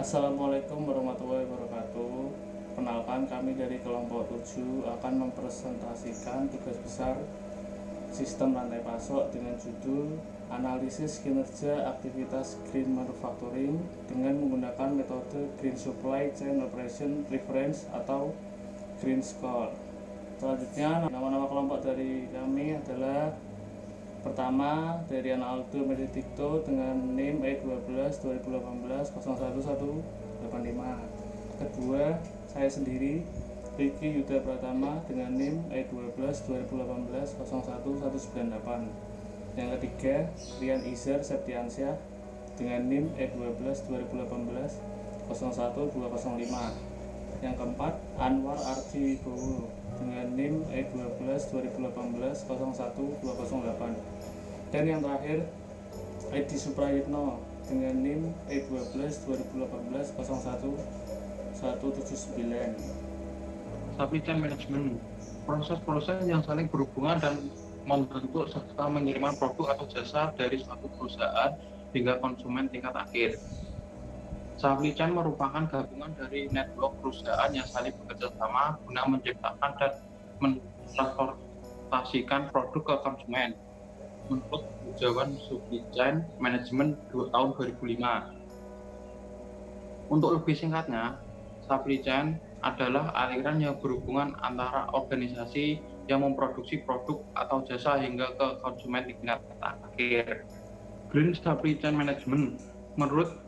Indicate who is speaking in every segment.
Speaker 1: Assalamualaikum warahmatullahi wabarakatuh. Perkenalkan, kami dari kelompok 7 akan mempresentasikan tugas besar sistem rantai pasok dengan judul Analisis Kinerja Aktivitas Green Manufacturing dengan menggunakan metode Green Supply Chain Operation Reference atau Green Score. Selanjutnya, nama-nama kelompok dari kami adalah: pertama, Derian Aldo Mededikto dengan NIM E12 2018 01185. Kedua, saya sendiri Riki Yuda Pratama dengan NIM E12 2018 01198. Yang ketiga, Rian Izar Septiansyah dengan NIM E12 2018 01205. Yang keempat, Anwar Ardi Wibowo dengan NIM E12 2018 01208. Dan yang terakhir, Edi Suprayitno dengan NIM E12 2018 01179.
Speaker 2: Supply chain management, proses-proses yang saling berhubungan dan membentuk serta mengirimkan produk atau jasa dari suatu perusahaan hingga konsumen tingkat akhir. Supply chain merupakan gabungan dari network perusahaan yang saling bekerja sama guna menciptakan dan mentransportasikan produk ke konsumen. Menurut Ujawan Supply Chain Management tahun 2005. Untuk lebih singkatnya, supply chain adalah aliran yang berhubungan antara organisasi yang memproduksi produk atau jasa hingga ke konsumen tingkat akhir. Green Supply Chain Management menurut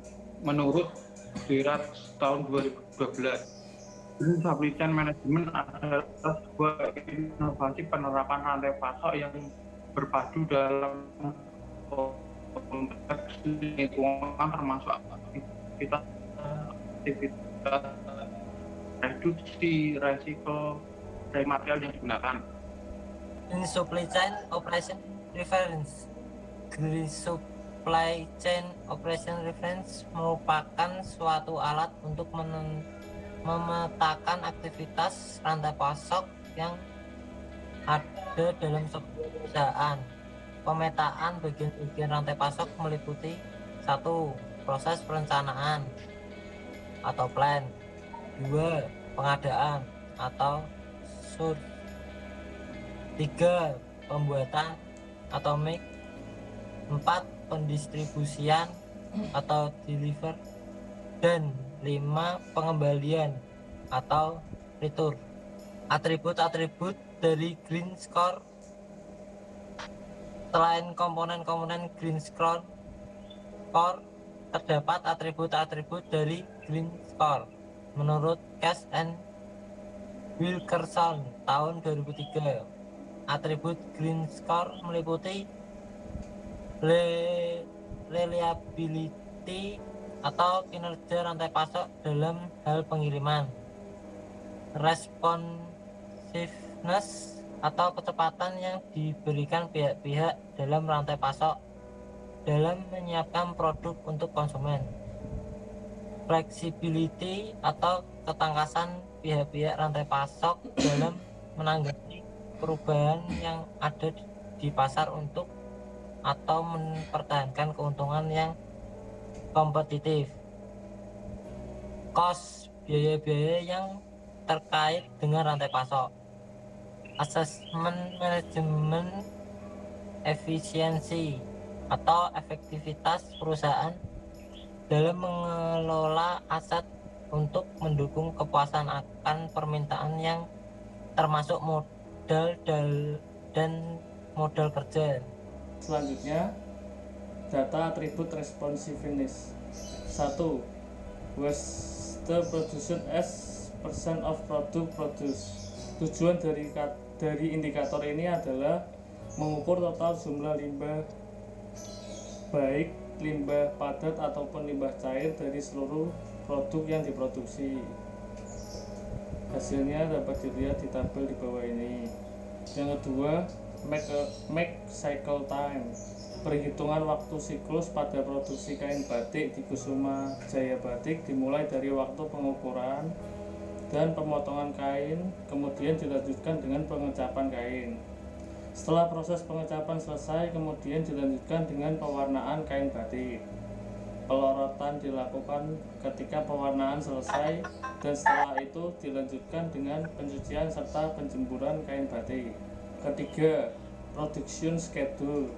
Speaker 2: Dirat tahun 2012. Green Supply Chain Management adalah sebuah inovasi penerapan rantai pasok yang berpadu dalam konteks lingkungan termasuk aktivitas reduksi resiko dari material yang digunakan.
Speaker 3: Green Supply Chain Operation Reference. Green Supply Chain Operation Reference merupakan suatu alat untuk memetakan aktivitas rantai pasok yang ada dalam sebuah perusahaan. Pemetaan bagian-bagian rantai pasok meliputi: 1. Proses perencanaan atau plan. 2. Pengadaan atau source. 3. Pembuatan atau make. 4. Pendistribusian atau deliver. Dan 5. Pengembalian atau return. Atribut-atribut dari Green Score. Selain komponen-komponen Green Score, terdapat atribut-atribut dari Green Score. Menurut Cash and Wilkerson tahun 2003, atribut Green Score meliputi reliability atau kinerja rantai pasok dalam hal pengiriman, responsiveness atau kecepatan yang diberikan pihak-pihak dalam rantai pasok dalam menyiapkan produk untuk konsumen, flexibility atau ketangkasan pihak-pihak rantai pasok dalam menanggapi perubahan yang ada di pasar untuk atau mempertahankan keuntungan yang kompetitif. Cost, biaya-biaya yang terkait dengan rantai pasok. Assessment manajemen efisiensi atau efektivitas perusahaan dalam mengelola aset untuk mendukung kepuasan akan permintaan yang termasuk modal dan modal kerja.
Speaker 1: Selanjutnya, data atribut responsiveness. 1. Waste produced as percent of product produced. Tujuan dari indikator ini adalah mengukur total jumlah limbah, baik limbah padat ataupun limbah cair dari seluruh produk yang diproduksi. Hasilnya dapat dilihat di tabel di bawah ini. Yang kedua, make cycle time. Perhitungan waktu siklus pada produksi kain batik di Kusuma Jaya Batik dimulai dari waktu pengukuran dan pemotongan kain, kemudian dilanjutkan dengan pengecapan kain. Setelah proses pengecapan selesai, kemudian dilanjutkan dengan pewarnaan kain batik. Pelorotan dilakukan ketika pewarnaan selesai dan setelah itu dilanjutkan dengan pencucian serta penjempuran kain batik. Ketiga, production schedule.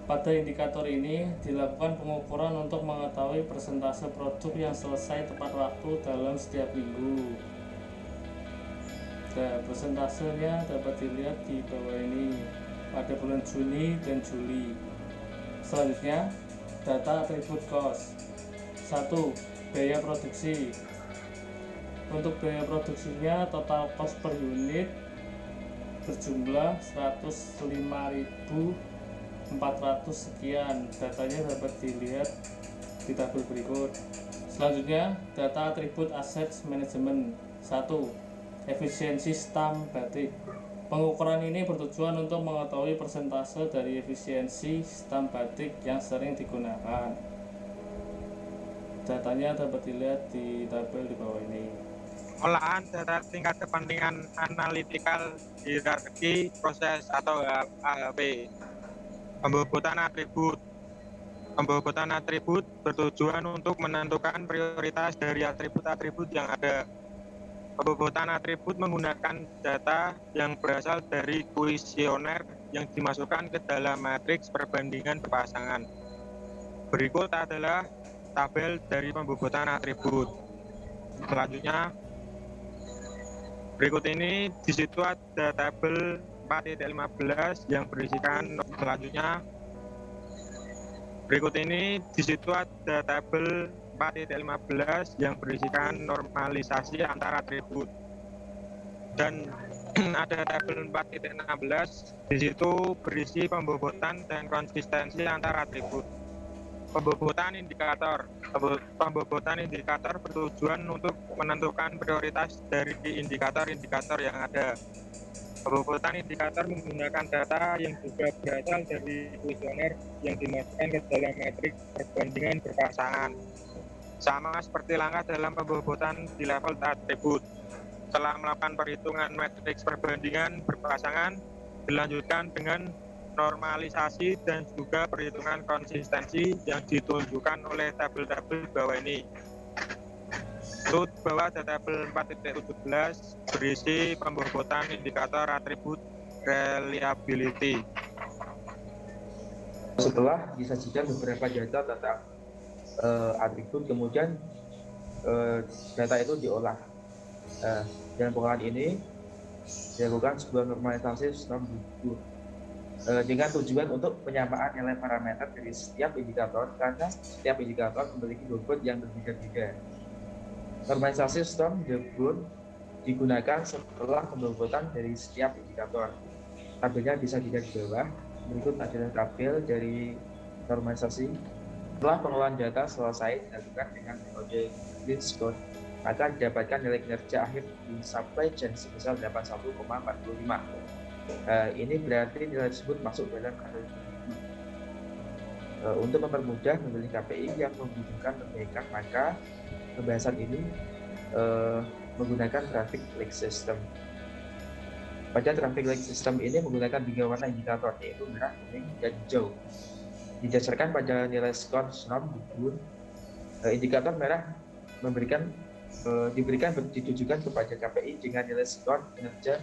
Speaker 1: Pada indikator ini dilakukan pengukuran untuk mengetahui persentase produk yang selesai tepat waktu dalam setiap minggu. Nah, persentasenya dapat dilihat di bawah ini pada bulan Juni dan Juli. Selanjutnya, data atribut cost. 1. Biaya produksi. Untuk biaya produksinya total cost per unit berjumlah 105.400 sekian. Datanya dapat dilihat di tabel berikut. Selanjutnya, data atribut assets management. 1. Efisiensi stamp batik. Pengukuran ini bertujuan untuk mengetahui persentase dari efisiensi stamp batik yang sering digunakan. Datanya dapat dilihat di tabel di bawah ini.
Speaker 4: Olahan data tingkat kepentingan analitikal hierarki proses atau AHP. Pembobotan atribut. Pembobotan atribut bertujuan untuk menentukan prioritas dari atribut-atribut yang ada. Pembobotan atribut menggunakan data yang berasal dari kuesioner yang dimasukkan ke dalam matriks perbandingan berpasangan. Berikut adalah tabel dari pembobotan atribut. Selanjutnya, berikut ini di situ ada tabel 4.15 yang berisikan selanjutnya. Berikut ini di situ ada tabel 4.15 yang berisikan normalisasi antara atribut. Dan ada tabel 4.16 di situ berisi pembobotan dan konsistensi antara atribut. Pembobotan indikator. Pembobotan indikator bertujuan untuk menentukan prioritas dari indikator-indikator yang ada. Pembobotan indikator menggunakan data yang juga berasal dari kuesioner yang dimasukkan ke dalam matriks perbandingan berpasangan. Sama seperti langkah dalam pembobotan di level atribut. Setelah melakukan perhitungan matriks perbandingan berpasangan, dilanjutkan dengan normalisasi dan juga perhitungan konsistensi yang ditunjukkan oleh tabel-tabel bawah ini. Itu bawah ada tabel 4.17 berisi pembobotan indikator atribut reliability.
Speaker 5: Setelah disajikan beberapa data atribut, kemudian data itu diolah. Dalam pengolahan ini dilakukan sebuah normalisasi sistem buku dengan tujuan untuk penyamaan nilai parameter dari setiap indikator karena setiap indikator memiliki bobot yang berbeda-beda. Normalisasi sistem Debrun digunakan setelah pembobotan dari setiap indikator. Tabelnya bisa dilihat di bawah. Berikut adalah tabel dari normalisasi. Setelah pengolahan data selesai dilakukan dengan metode Clean Score, maka didapatkan nilai kinerja akhir di supply chain sebesar 81,45. Ini berarti nilai tersebut masuk dalam kategori untuk mempermudah memilih KPI yang membutuhkan perbaikan, maka pembahasan ini menggunakan traffic light system. Pada traffic light system ini menggunakan 3 warna indikator, yaitu merah, kuning, dan hijau. Didasarkan pada nilai skor SNOM Debrun, indikator merah ditujukan kepada KPI dengan nilai skor kinerja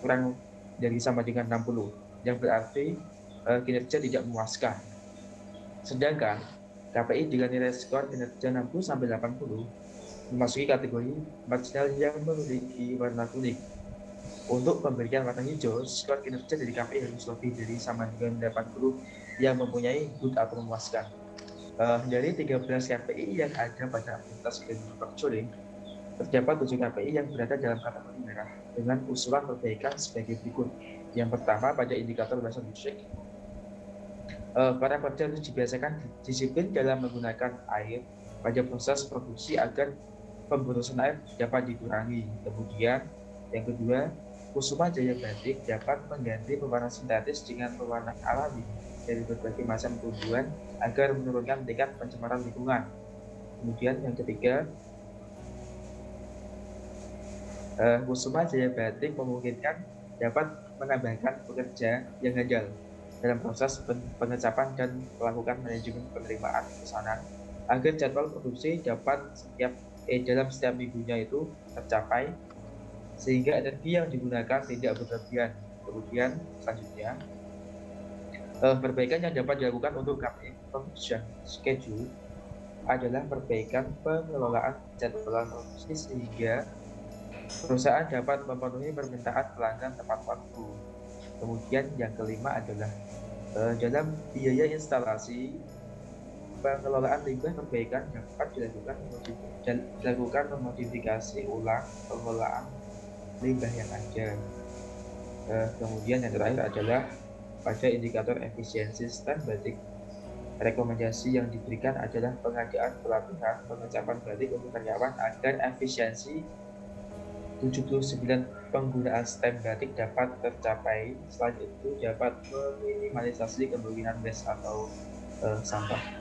Speaker 5: kurang dari sama dengan 60, yang berarti kinerja tidak memuaskan. Sedangkan KPI dengan nilai skor kinerja 60 sampai 80 memasuki kategori marginal yang memiliki warna kuning. Untuk pemberian warna hijau, skor kinerja dari KPI harus lebih dari sama dengan 80 yang mempunyai good atau memuaskan. Dari 13 KPI yang ada pada aktivitas manufacturing, terdapat 7 KPI yang berada dalam kategori merah dengan usulan perbaikan sebagai berikut. Yang pertama, pada indikator Wilson District, para pekerja harus dibiasakan disiplin dalam menggunakan air pada proses produksi agar pemborosan air dapat dikurangi. Kemudian, yang kedua, Kusuma Jaya Batik dapat mengganti pewarna sintetis dengan pewarna alami dari berbagai macam tumbuhan agar menurunkan tingkat pencemaran lingkungan. Kemudian yang ketiga, Kusuma Jaya Batik memungkinkan dapat menambahkan pekerja yang handal dalam proses pengecapan dan melakukan manajemen penerimaan pesanan agar jadwal produksi dapat dalam setiap minggunya itu tercapai, sehingga energi yang digunakan tidak berlebihan. Kemudian selanjutnya, perbaikan yang dapat dilakukan untuk KPI Production Schedule adalah perbaikan pengelolaan jadwal produksi sehingga perusahaan dapat memenuhi permintaan pelanggan tepat waktu. Kemudian yang kelima adalah dalam biaya instalasi, pengelolaan limbah perbaikan dapat dilakukan memodifikasi ulang pengelolaan limbah yang ada. Kemudian yang terakhir adalah pada indikator efisiensi stand batik, rekomendasi yang diberikan adalah pengadaan pelatihan pengecapan batik untuk karyawan agar efisiensi 79 penggunaan stem batik dapat tercapai. Selain itu dapat meminimalisasi kemungkinan waste atau sampah.